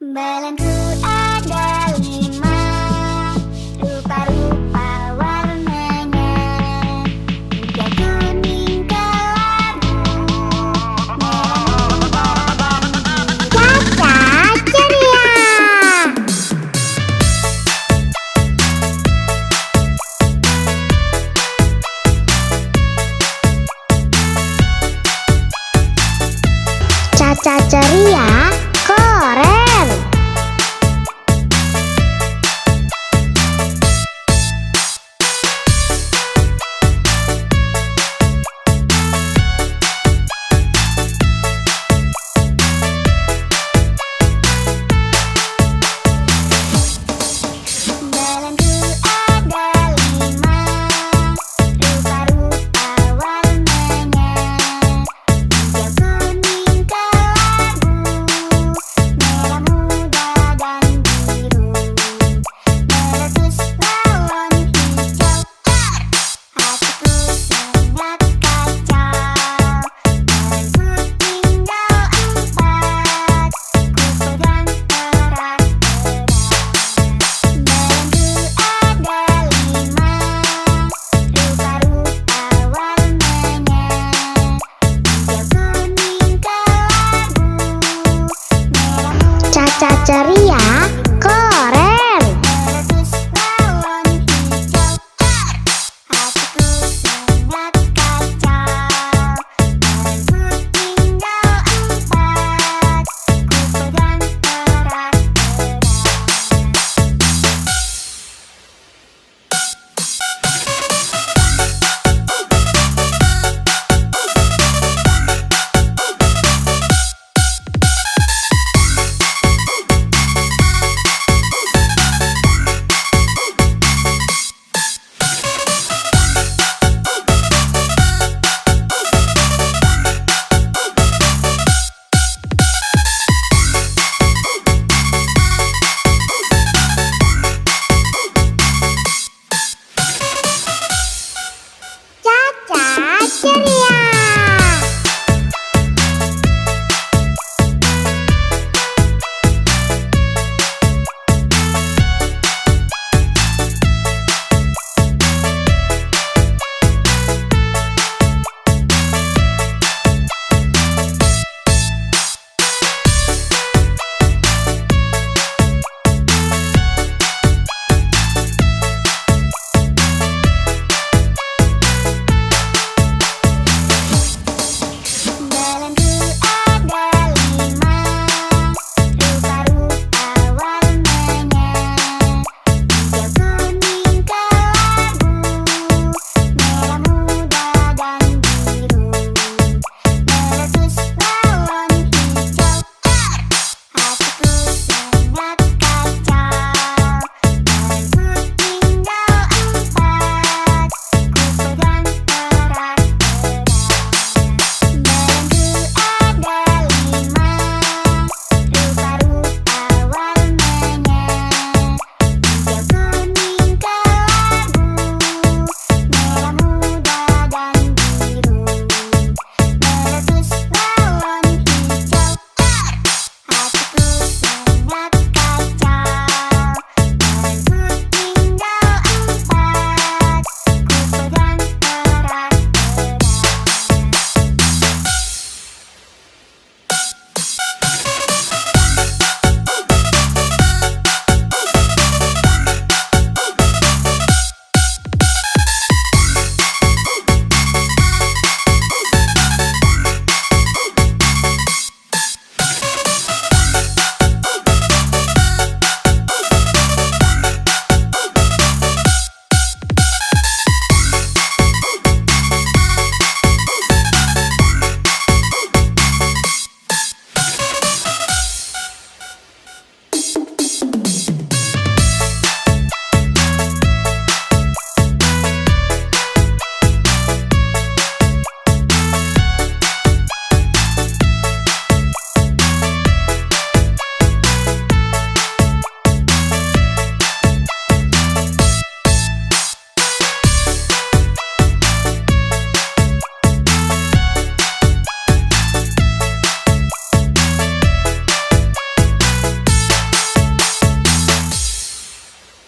Balonku ada 5, rupa-rupa warnanya. 3 kuning kelabu, merah muda dan biru. Caca ceria. Caca ceria keren. Balonku ada 5, rupa-rupa warnanya. 3 kuning kelabu, merah muda dan biru. Meletus balon hijau, hatiku sangat kacau. Balonku tinggal 4, ku pegang erat-erat. Balonku ada 5, rupa-rupa warnanya. 3 kuning kelabu, merah muda. Caca ceria